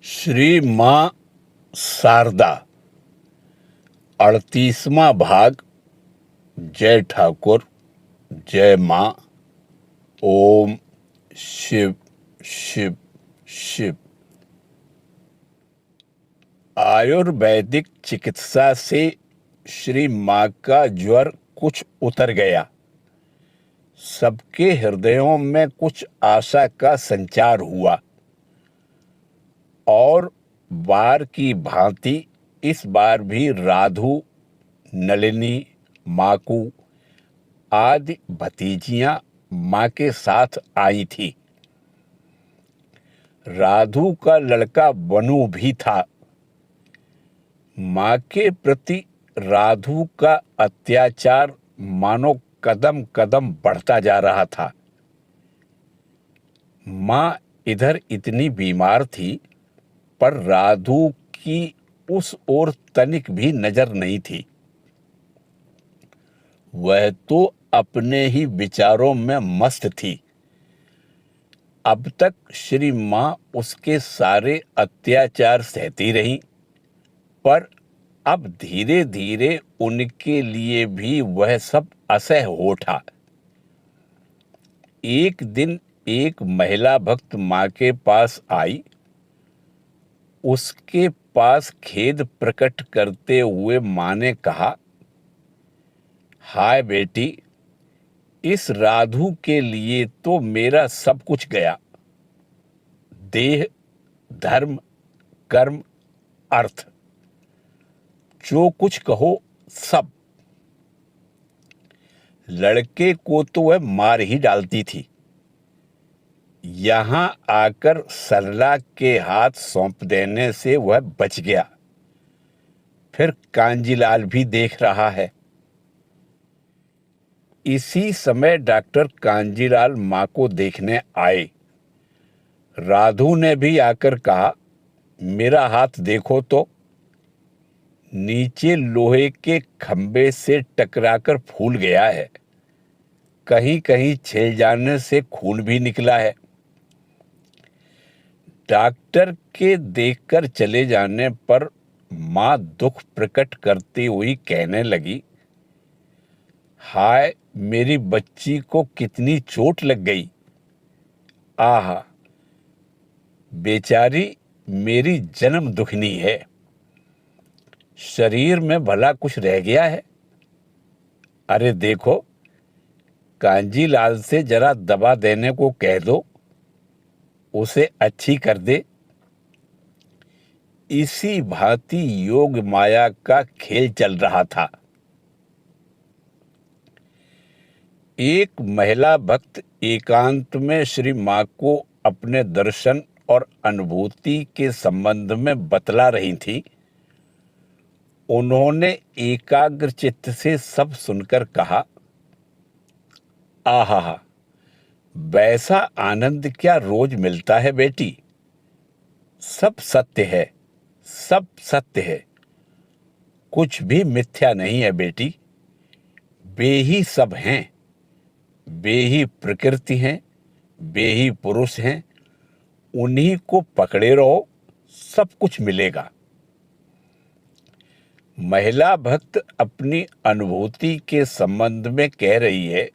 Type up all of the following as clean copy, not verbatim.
श्री माँ शारदा 38वां भाग। जय ठाकुर, जय माँ। ओम शिव शिव शिव। आयुर्वेदिक चिकित्सा से श्री माँ का ज्वर कुछ उतर गया। सबके हृदयों में कुछ आशा का संचार हुआ और बार की भांति इस बार भी राधु, नलिनी, माकू आदि भतीजियां माँ के साथ आई थी। राधु का लड़का वनु भी था। माँ के प्रति राधु का अत्याचार मानो कदम कदम बढ़ता जा रहा था। माँ इधर इतनी बीमार थी, पर राधु की उस ओर तनिक भी नजर नहीं थी। वह तो अपने ही विचारों में मस्त थी। अब तक श्री माँ उसके सारे अत्याचार सहती रही, पर अब धीरे धीरे उनके लिए भी वह सब असह्य हो उठा। एक दिन एक महिला भक्त माँ के पास आई। उसके पास खेद प्रकट करते हुए माँ ने कहा, हाय बेटी, इस राधु के लिए तो मेरा सब कुछ गया। देह, धर्म, कर्म, अर्थ, जो कुछ कहो सब। लड़के को तो वह मार ही डालती थी। यहां आकर सरला के हाथ सौंप देने से वह बच गया। फिर कांजीलाल भी देख रहा है। इसी समय डॉक्टर कांजीलाल माँ को देखने आए। राधु ने भी आकर कहा, मेरा हाथ देखो तो। नीचे लोहे के खंबे से टकराकर फूल गया है। कहीं कहीं छिल जाने से खून भी निकला है। डॉक्टर के देखकर चले जाने पर माँ दुख प्रकट करती हुई कहने लगी, हाय, मेरी बच्ची को कितनी चोट लग गई। आहा, बेचारी मेरी जन्म दुखनी है। शरीर में भला कुछ रह गया है? अरे देखो, कांजीलाल से जरा दवा देने को कह दो, उसे अच्छी कर दे। इसी भांति योग माया का खेल चल रहा था। एक महिला भक्त एकांत में श्री माँ को अपने दर्शन और अनुभूति के संबंध में बतला रही थी। उन्होंने एकाग्र चित्त से सब सुनकर कहा, आहा, वैसा आनंद क्या रोज मिलता है बेटी। सब सत्य है, सब सत्य है। कुछ भी मिथ्या नहीं है बेटी। वे ही सब हैं। वे ही प्रकृति हैं, वे ही पुरुष हैं। उन्हीं को पकड़े रहो, सब कुछ मिलेगा। महिला भक्त अपनी अनुभूति के संबंध में कह रही है,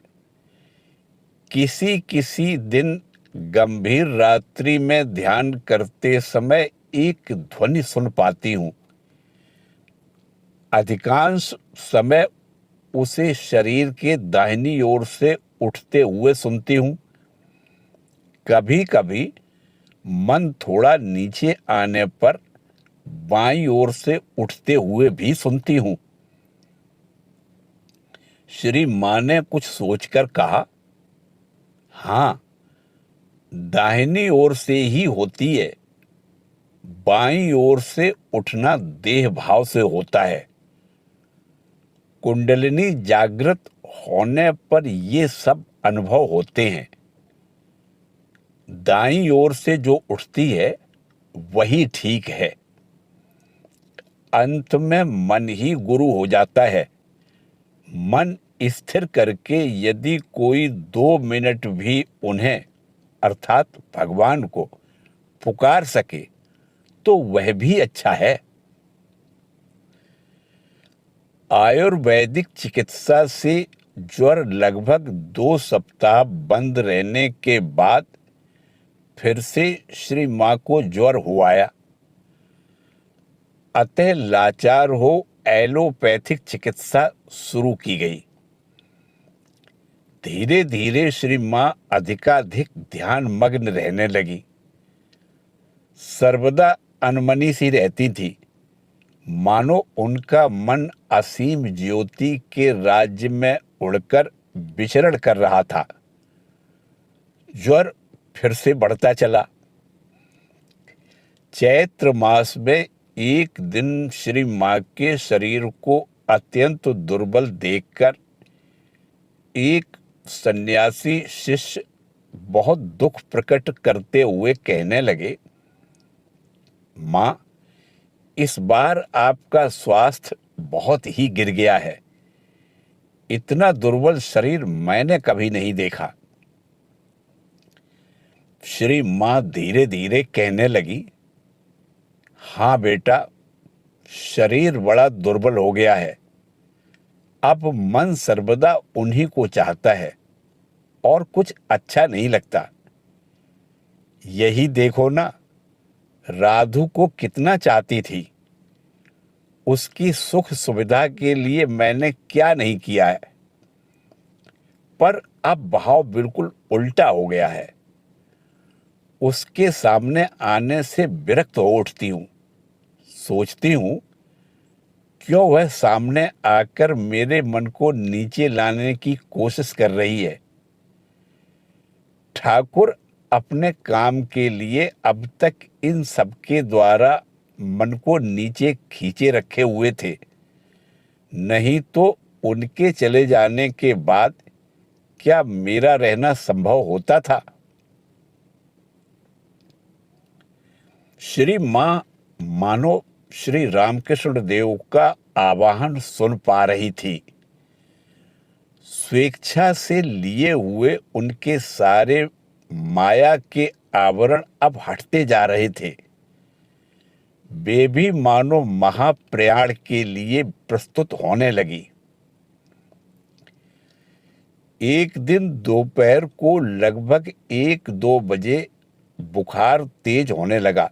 किसी किसी दिन गंभीर रात्रि में ध्यान करते समय एक ध्वनि सुन पाती हूं। अधिकांश समय उसे शरीर के दाहिनी ओर से उठते हुए सुनती हूं। कभी कभी मन थोड़ा नीचे आने पर बाईं ओर से उठते हुए भी सुनती हूं। श्री माँ ने कुछ सोचकर कहा, हां, दाहिनी ओर से ही होती है। बाईं ओर से उठना देह भाव से होता है। कुंडलिनी जागृत होने पर ये सब अनुभव होते हैं। दाईं ओर से जो उठती है वही ठीक है। अंत में मन ही गुरु हो जाता है। मन स्थिर करके यदि कोई 2 मिनट भी उन्हें अर्थात भगवान को पुकार सके तो वह भी अच्छा है। आयुर्वेदिक चिकित्सा से ज्वर लगभग 2 सप्ताह बंद रहने के बाद फिर से श्री मां को ज्वर हो आया। अतः लाचार हो एलोपैथिक चिकित्सा शुरू की गई। धीरे धीरे श्री मां अधिकाधिक ध्यान मग्न रहने लगी। सर्वदा अनमनी सी रहती थी, मानो उनका मन असीम ज्योति के राज्य में उड़कर विचरण कर रहा था। ज्वर फिर से बढ़ता चला। चैत्र मास में एक दिन श्री मां के शरीर को अत्यंत दुर्बल देखकर एक सन्यासी शिष्य बहुत दुख प्रकट करते हुए कहने लगे, मां, इस बार आपका स्वास्थ्य बहुत ही गिर गया है। इतना दुर्बल शरीर मैंने कभी नहीं देखा। श्री मां धीरे धीरे कहने लगी, हाँ बेटा, शरीर बड़ा दुर्बल हो गया है। अब मन सर्वदा उन्हीं को चाहता है और कुछ अच्छा नहीं लगता। यही देखो ना, राधु को कितना चाहती थी। उसकी सुख सुविधा के लिए मैंने क्या नहीं किया है। पर अब भाव बिल्कुल उल्टा हो गया है। उसके सामने आने से विरक्त हो उठती हूँ। सोचती हूँ, क्यों वह सामने आकर मेरे मन को नीचे लाने की कोशिश कर रही है। ठाकुर अपने काम के लिए अब तक इन सबके द्वारा मन को नीचे खींचे रखे हुए थे, नहीं तो उनके चले जाने के बाद क्या मेरा रहना संभव होता था। श्री मां मानो श्री रामकृष्ण देव का आवाहन सुन पा रही थी। स्वेच्छा से लिए हुए उनके सारे माया के आवरण अब हटते जा रहे थे। वे भी मानो महाप्रयाण के लिए प्रस्तुत होने लगी। एक दिन दोपहर को लगभग 1-2 बजे बुखार तेज होने लगा।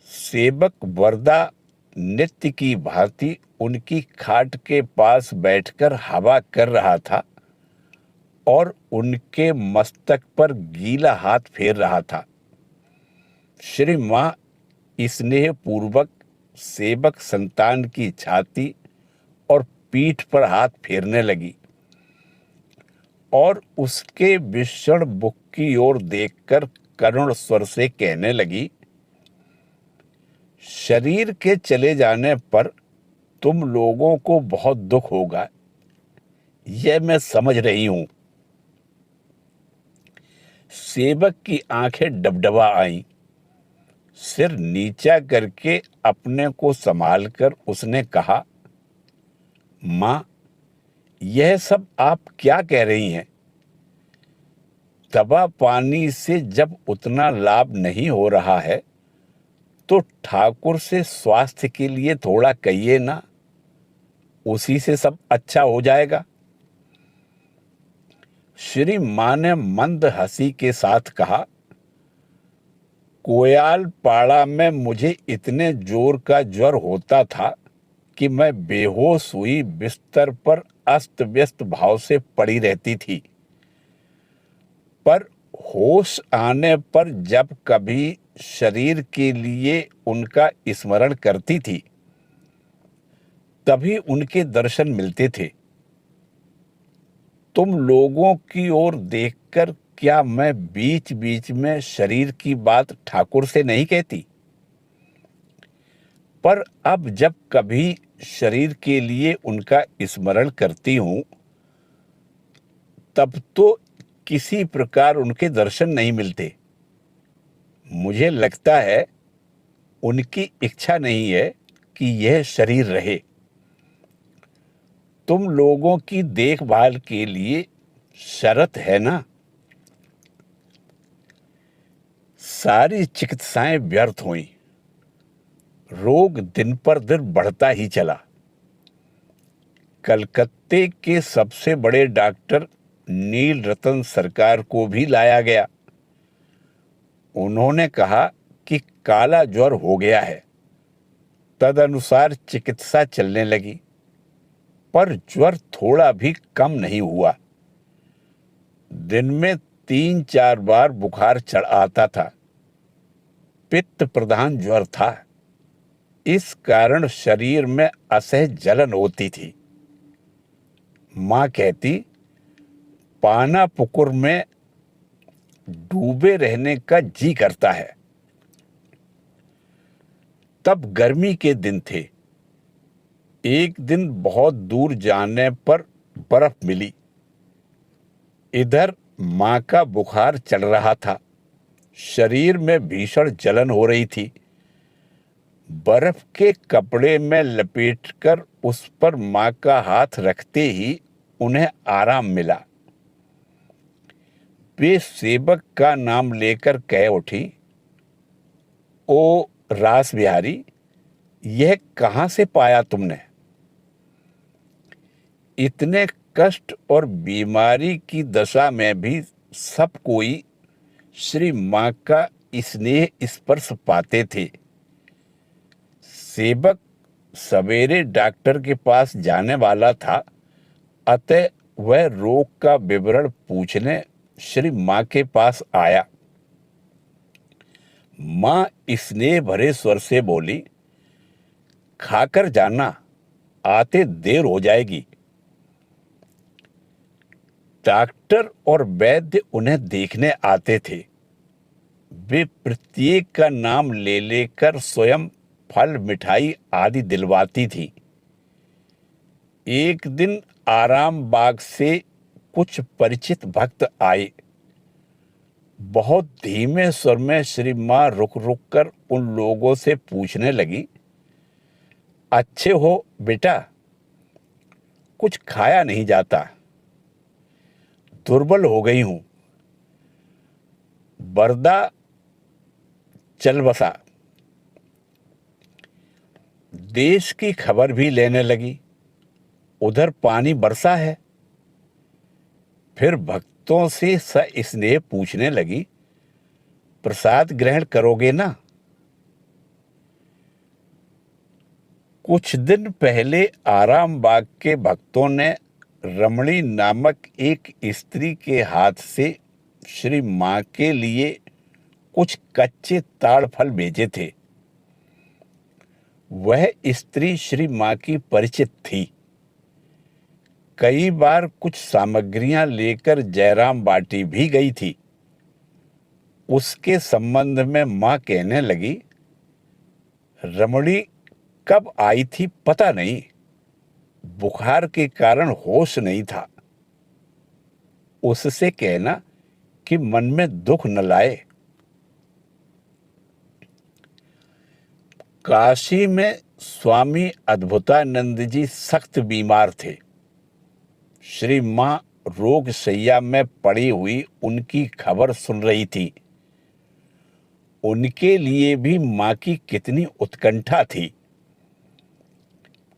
सेवक वरदा नित्य की भांति उनकी खाट के पास बैठकर हवा कर रहा था और उनके मस्तक पर गीला हाथ फेर रहा था। श्री मां स्नेह पूर्वक सेवक संतान की छाती और पीठ पर हाथ फेरने लगी और उसके भीषण मुख की ओर देखकर करुण स्वर से कहने लगी, शरीर के चले जाने पर तुम लोगों को बहुत दुख होगा, यह मैं समझ रही हूं। सेवक की आंखें डबडबा आईं। सिर नीचा करके अपने को संभालकर उसने कहा, मां, यह सब आप क्या कह रही हैं। दवा पानी से जब उतना लाभ नहीं हो रहा है तो ठाकुर से स्वास्थ्य के लिए थोड़ा कहिए ना, उसी से सब अच्छा हो जाएगा। श्री मां ने मंद हंसी के साथ कहा, कोयाल पाड़ा में मुझे इतने जोर का ज्वर होता था कि मैं बेहोश हुई बिस्तर पर अस्त व्यस्त भाव से पड़ी रहती थी। पर होश आने पर जब कभी शरीर के लिए उनका स्मरण करती थी, तभी उनके दर्शन मिलते थे। तुम लोगों की ओर देखकर क्या मैं बीच बीच में शरीर की बात ठाकुर से नहीं कहती। पर अब जब कभी शरीर के लिए उनका स्मरण करती हूं, तब तो किसी प्रकार उनके दर्शन नहीं मिलते। मुझे लगता है उनकी इच्छा नहीं है कि यह शरीर रहे। तुम लोगों की देखभाल के लिए शर्त है ना। सारी चिकित्साएं व्यर्थ हुईं। रोग दिन पर दिन बढ़ता ही चला। कलकत्ते के सबसे बड़े डॉक्टर नील रतन सरकार को भी लाया गया। उन्होंने कहा कि काला ज्वर हो गया है। तदनुसार चिकित्सा चलने लगी, पर ज्वर थोड़ा भी कम नहीं हुआ। दिन में 3-4 बार बुखार चढ़ आता था। पित्त प्रधान ज्वर था। इस कारण शरीर में असहज जलन होती थी। माँ कहती, पाना पुकुर में डूबे रहने का जी करता है। तब गर्मी के दिन थे। एक दिन बहुत दूर जाने पर बर्फ मिली। इधर माँ का बुखार चढ़ रहा था। शरीर में भीषण जलन हो रही थी। बर्फ के कपड़े में लपेटकर उस पर माँ का हाथ रखते ही उन्हें आराम मिला। वे सेवक का नाम लेकर कह उठी, ओ रास बिहारी, यह कहाँ से पाया तुमने? इतने कष्ट और बीमारी की दशा में भी सब कोई श्री माँ का स्नेह स्पर्श पाते थे। सेवक सवेरे डॉक्टर के पास जाने वाला था, अतः वह रोग का विवरण पूछने श्री माँ के पास आया। माँ स्नेह भरे स्वर से बोली, खाकर जाना, आते देर हो जाएगी। डॉक्टर और वैद्य उन्हें देखने आते थे। वे प्रत्येक का नाम ले लेकर स्वयं फल मिठाई आदि दिलवाती थी। एक दिन आराम बाग से कुछ परिचित भक्त आए। बहुत धीमे स्वर में श्री माँ रुक रुक कर उन लोगों से पूछने लगी, अच्छे हो बेटा? कुछ खाया नहीं जाता। दुर्बल हो गई हूं। बरदा चल बसा। देश की खबर भी लेने लगी। उधर पानी बरसा है। फिर भक्तों से सस्नेह पूछने लगी, प्रसाद ग्रहण करोगे ना? कुछ दिन पहले आराम बाग के भक्तों ने रमणी नामक एक स्त्री के हाथ से श्री माँ के लिए कुछ कच्चे ताड़ फल भेजे थे। वह स्त्री श्री माँ की परिचित थी। कई बार कुछ सामग्रियां लेकर जयराम बाटी भी गई थी। उसके संबंध में माँ कहने लगी, रमणी कब आई थी पता नहीं, बुखार के कारण होश नहीं था। उससे कहना कि मन में दुख न लाए। काशी में स्वामी अद्भुतानंद जी सख्त बीमार थे। श्री माँ रोग शैया में पड़ी हुई उनकी खबर सुन रही थी। उनके लिए भी माँ की कितनी उत्कंठा थी।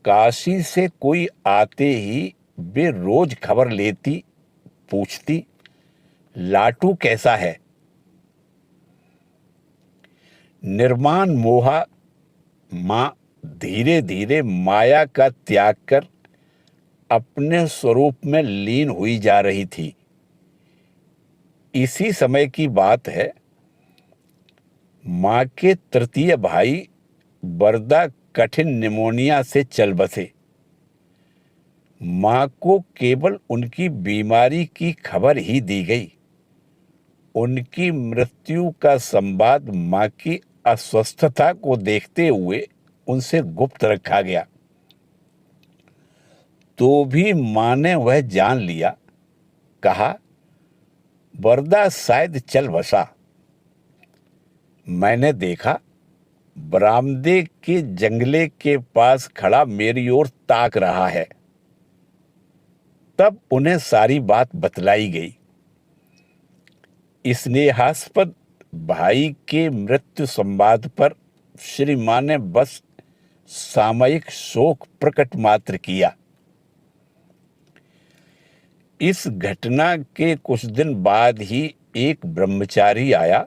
काशी से कोई आते ही वे रोज खबर लेती, पूछती, लाटू कैसा है? निर्माण मोहा माँ धीरे धीरे माया का त्याग कर अपने स्वरूप में लीन हुई जा रही थी। इसी समय की बात है। माँ के तृतीय भाई बरदा कठिन निमोनिया से चल बसे। माँ को केवल उनकी बीमारी की खबर ही दी गई। उनकी मृत्यु का संवाद माँ की अस्वस्थता को देखते हुए उनसे गुप्त रखा गया। तो भी माँ ने वह जान लिया। कहा, बरदा शायद चल बसा। मैंने देखा, बरामदे के जंगले के पास खड़ा मेरी ओर ताक रहा है। तब उन्हें सारी बात बतलाई गई। स्नेहास्पद भाई के मृत्यु संवाद पर श्री मां ने बस सामयिक शोक प्रकट मात्र किया। इस घटना के कुछ दिन बाद ही एक ब्रह्मचारी आया।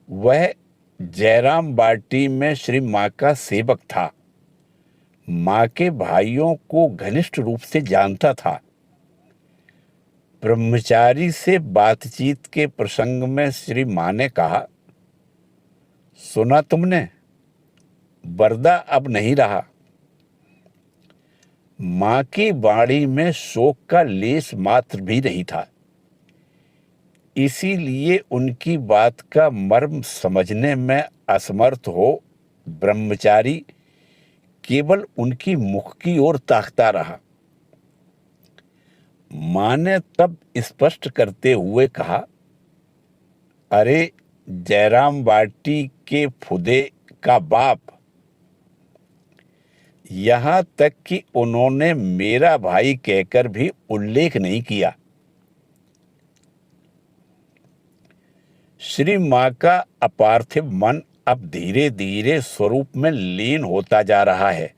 वह जयराम बाटी में श्री मां का सेवक था। मां के भाइयों को घनिष्ठ रूप से जानता था। ब्रह्मचारी से बातचीत के प्रसंग में श्री मां ने कहा, सुना तुमने, बरदा अब नहीं रहा। मां की वाणी में शोक का लेश मात्र भी नहीं था। इसीलिए उनकी बात का मर्म समझने में असमर्थ हो ब्रह्मचारी केवल उनकी मुख की ओर ताकता रहा। मां ने तब स्पष्ट करते हुए कहा, अरे जयराम बाटी के फुदे का बाप। यहां तक कि उन्होंने मेरा भाई कहकर भी उल्लेख नहीं किया। श्री मां का अपार्थिव मन अब धीरे धीरे स्वरूप में लीन होता जा रहा है।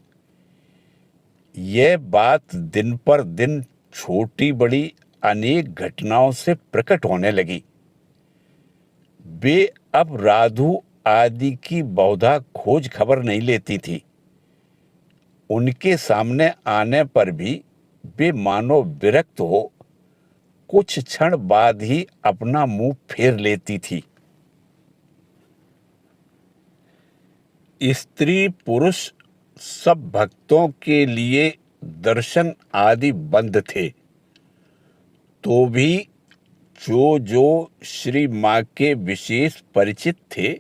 यह बात दिन पर दिन छोटी बड़ी अनेक घटनाओं से प्रकट होने लगी। वे अब राधु आदि की बहुधा खोज खबर नहीं लेती थी। उनके सामने आने पर भी वे मानो विरक्त हो कुछ क्षण बाद ही अपना मुंह फेर लेती थी। स्त्री पुरुष सब भक्तों के लिए दर्शन आदि बंद थे, तो भी जो जो श्री मां के विशेष परिचित थे,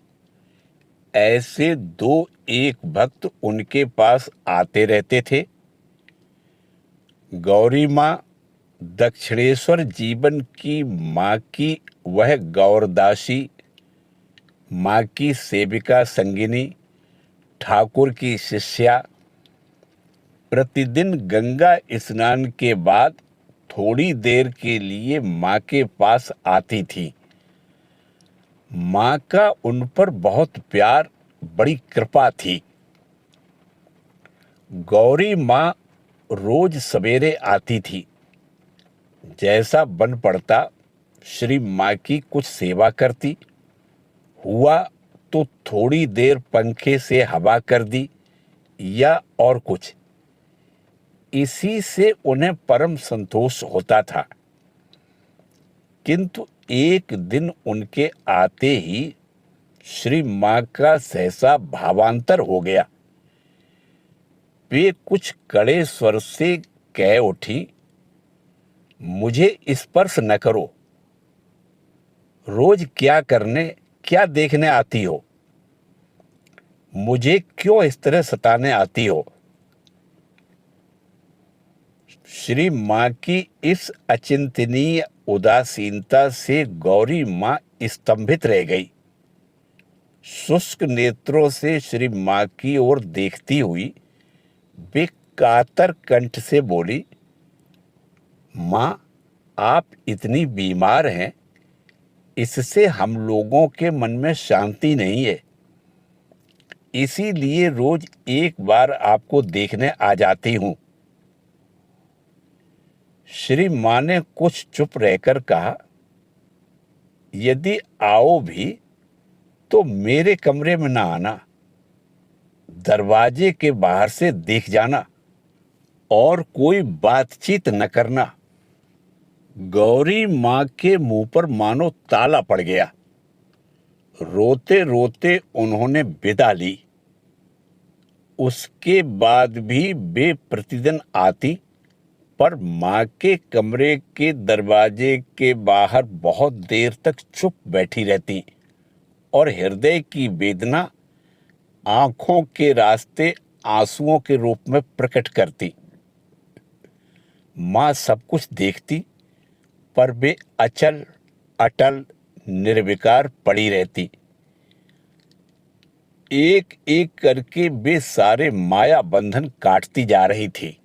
ऐसे दो एक भक्त उनके पास आते रहते थे। गौरी मां, दक्षिणेश्वर जीवन की मां की वह गौरदासी, मां की सेविका संगिनी, ठाकुर की शिष्या, प्रतिदिन गंगा स्नान के बाद थोड़ी देर के लिए मां के पास आती थी। मां का उन पर बहुत प्यार, बड़ी कृपा थी। गौरी मां रोज सवेरे आती थी। जैसा बन पड़ता श्री मां की कुछ सेवा करती, हुआ तो थोड़ी देर पंखे से हवा कर दी या और कुछ। इसी से उन्हें परम संतोष होता था। किंतु एक दिन उनके आते ही श्री मां का सहसा भावांतर हो गया। वे कुछ कड़े स्वर से कह उठी, मुझे स्पर्श न करो। रोज क्या करने, क्या देखने आती हो? मुझे क्यों इस तरह सताने आती हो? श्री मां की इस अचिंतनीय उदासीनता से गौरी मां स्तंभित रह गई। शुष्क नेत्रों से श्री मां की ओर देखती हुई वे कातर कंठ से बोली, मां, आप इतनी बीमार हैं, इससे हम लोगों के मन में शांति नहीं है। इसीलिए रोज एक बार आपको देखने आ जाती हूं। श्री मां ने कुछ चुप रहकर कहा, यदि आओ भी तो मेरे कमरे में ना आना, दरवाजे के बाहर से देख जाना और कोई बातचीत न करना। गौरी मां के मुंह पर मानो ताला पड़ गया। रोते रोते उन्होंने विदा ली। उसके बाद भी वे प्रतिदिन आती, पर मां के कमरे के दरवाजे के बाहर बहुत देर तक चुप बैठी रहती और हृदय की वेदना आंखों के रास्ते आंसुओं के रूप में प्रकट करती। मां सब कुछ देखती, पर वे अचल अटल निर्विकार पड़ी रहती। एक एक करके वे सारे माया बंधन काटती जा रही थी।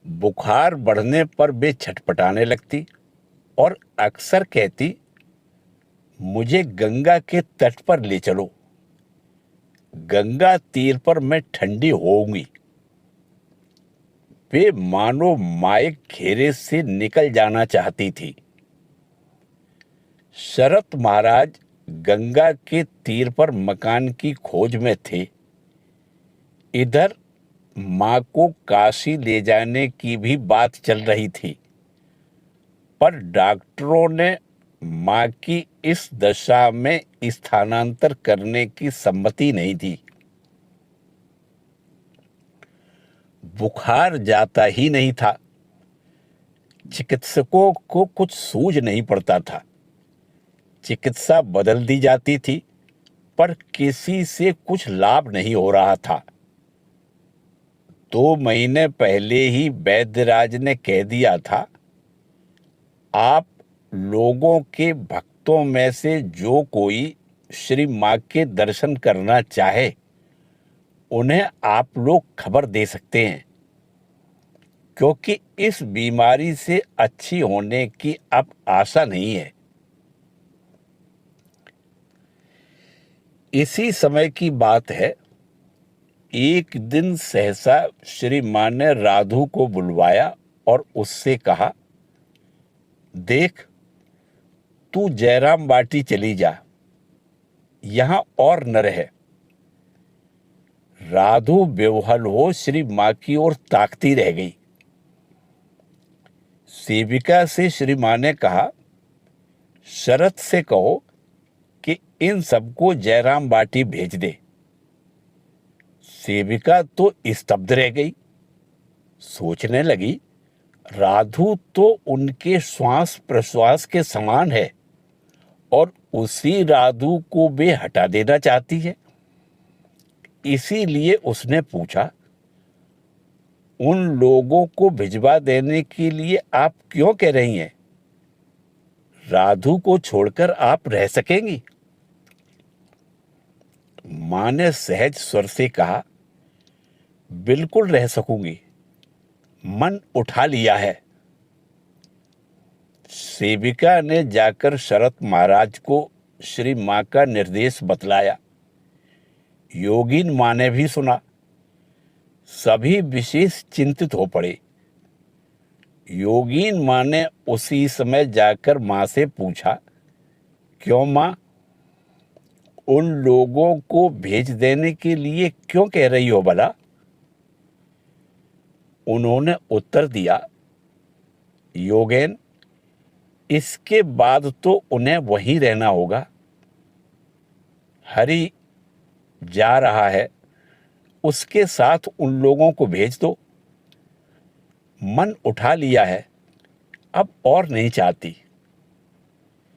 बुखार बढ़ने पर वे छटपटाने लगती और अक्सर कहती, मुझे गंगा के तट पर ले चलो। गंगा तीर पर मैं ठंडी होऊंगी। वे मानो माइक घेरे से निकल जाना चाहती थी। शरत महाराज गंगा के तीर पर मकान की खोज में थे। इधर माँ को काशी ले जाने की भी बात चल रही थी, पर डॉक्टरों ने माँ की इस दशा में स्थानांतर करने की सम्मति नहीं दी। बुखार जाता ही नहीं था। चिकित्सकों को कुछ सूझ नहीं पड़ता था। चिकित्सा बदल दी जाती थी, पर किसी से कुछ लाभ नहीं हो रहा था। 2 महीने पहले ही वैद्यराज ने कह दिया था, आप लोगों के भक्तों में से जो कोई श्री माँ के दर्शन करना चाहे, उन्हें आप लोग खबर दे सकते हैं, क्योंकि इस बीमारी से अच्छी होने की अब आशा नहीं है। इसी समय की बात है। एक दिन सहसा श्री माँ ने राधु को बुलवाया और उससे कहा, देख, तू जयराम बाटी चली जा, यहां और न रहे। राधु बेवहल हो श्री माँ की ओर ताकती रह गई। सेविका से श्री माँ ने कहा, शरत से कहो कि इन सबको जयराम बाटी भेज दे। सेविका तो स्तब्ध रह गई। सोचने लगी, राधु तो उनके श्वास प्रश्वास के समान है और उसी राधु को वे हटा देना चाहती है। इसीलिए उसने पूछा, उन लोगों को भिजवा देने के लिए आप क्यों कह रही हैं? राधु को छोड़कर आप रह सकेंगी? मां ने सहज स्वर से कहा, बिल्कुल रह सकूंगी, मन उठा लिया है। सेविका ने जाकर शरत महाराज को श्री माँ का निर्देश बतलाया। योगीन माँ ने भी सुना। सभी विशेष चिंतित हो पड़े। योगीन माँ ने उसी समय जाकर माँ से पूछा, क्यों माँ, उन लोगों को भेज देने के लिए क्यों कह रही हो भला? उन्होंने उत्तर दिया, योगेन, इसके बाद तो उन्हें वहीं रहना होगा। हरि जा रहा है, उसके साथ उन लोगों को भेज दो। मन उठा लिया है, अब और नहीं चाहती।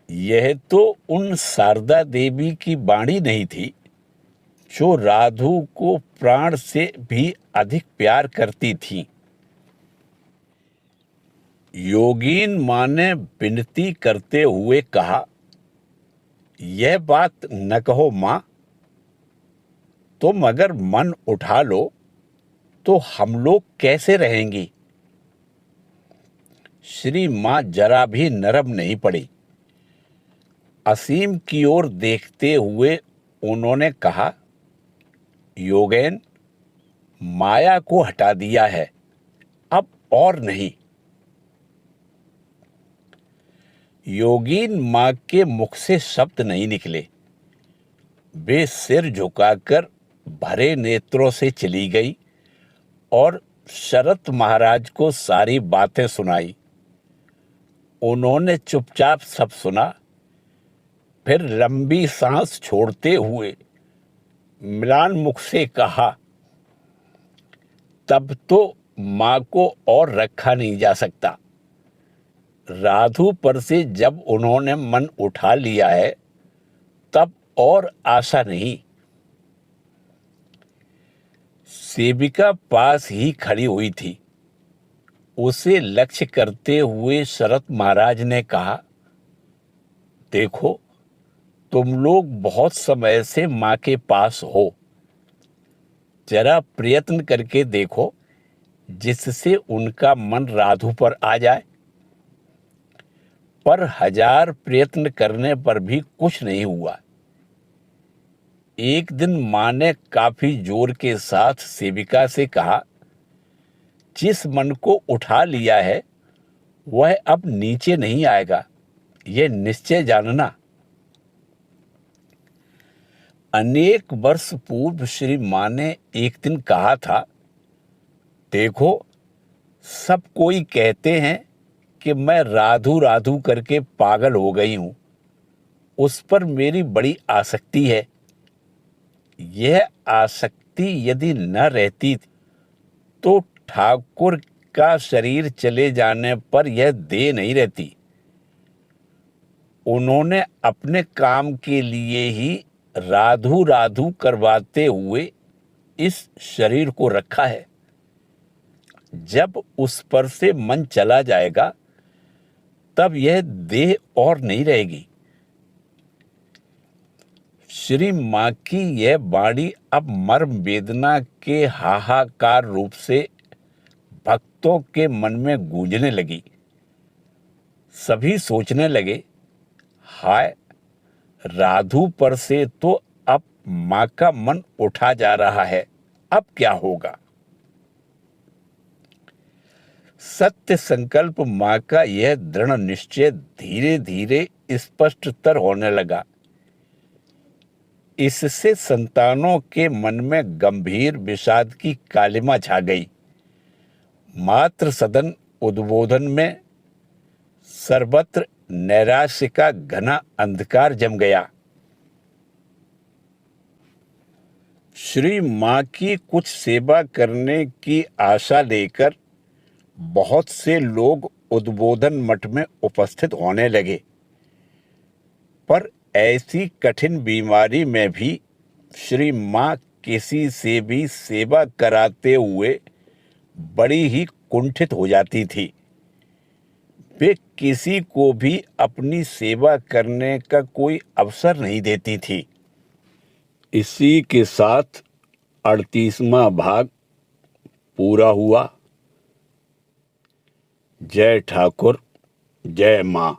यह तो उन शारदा देवी की वाणी नहीं थी, जो राधु को प्राण से भी अधिक प्यार करती थी। योगीन माँ ने विनती करते हुए कहा, यह बात न कहो माँ। तुम अगर मन उठा लो तो हम लोग कैसे रहेंगी? श्री माँ जरा भी नरम नहीं पड़ी। असीम की ओर देखते हुए उन्होंने कहा, योगेन, माया को हटा दिया है, अब और नहीं। योगीन माँ के मुख से शब्द नहीं निकले। वे सिर झुकाकर भरे नेत्रों से चली गई और शरत महाराज को सारी बातें सुनाई। उन्होंने चुपचाप सब सुना, फिर लंबी सांस छोड़ते हुए म्लान मुख से कहा, तब तो माँ को और रखा नहीं जा सकता। राधु पर से जब उन्होंने मन उठा लिया है, तब और आशा नहीं। सेविका पास ही खड़ी हुई थी। उसे लक्ष्य करते हुए शरत महाराज ने कहा, देखो, तुम लोग बहुत समय से माँ के पास हो। जरा प्रयत्न करके देखो, जिससे उनका मन राधु पर आ जाए। पर 1000 प्रयत्न करने पर भी कुछ नहीं हुआ। एक दिन माँ ने काफी जोर के साथ सेविका से कहा, जिस मन को उठा लिया है वह अब नीचे नहीं आएगा, यह निश्चय जानना। अनेक वर्ष पूर्व श्री माँ ने एक दिन कहा था, देखो, सब कोई कहते हैं कि मैं राधू राधू करके पागल हो गई हूं, उस पर मेरी बड़ी आसक्ति है। यह आसक्ति यदि न रहती तो ठाकुर का शरीर चले जाने पर यह देह नहीं रहती। उन्होंने अपने काम के लिए ही राधू राधू करवाते हुए इस शरीर को रखा है। जब उस पर से मन चला जाएगा तब यह देह और नहीं रहेगी। श्री माँ की यह वाणी अब मर्म वेदना के हाहाकार रूप से भक्तों के मन में गूंजने लगी। सभी सोचने लगे, हाय, राधू पर से तो अब माँ का मन उठा जा रहा है, अब क्या होगा। सत्य संकल्प माँ का यह दृढ़ निश्चय धीरे धीरे स्पष्टतर होने लगा। इससे संतानों के मन में गंभीर विषाद की कालिमा छा गई। मात्र सदन उद्बोधन में सर्वत्र नैराश्य का घना अंधकार जम गया। श्री माँ की कुछ सेवा करने की आशा लेकर बहुत से लोग उद्बोधन मठ में उपस्थित होने लगे, पर ऐसी कठिन बीमारी में भी श्री माँ किसी से भी सेवा कराते हुए बड़ी ही कुंठित हो जाती थी। वे किसी को भी अपनी सेवा करने का कोई अवसर नहीं देती थी। इसी के साथ 38वां भाग पूरा हुआ। जय ठाकुर, जय माँ।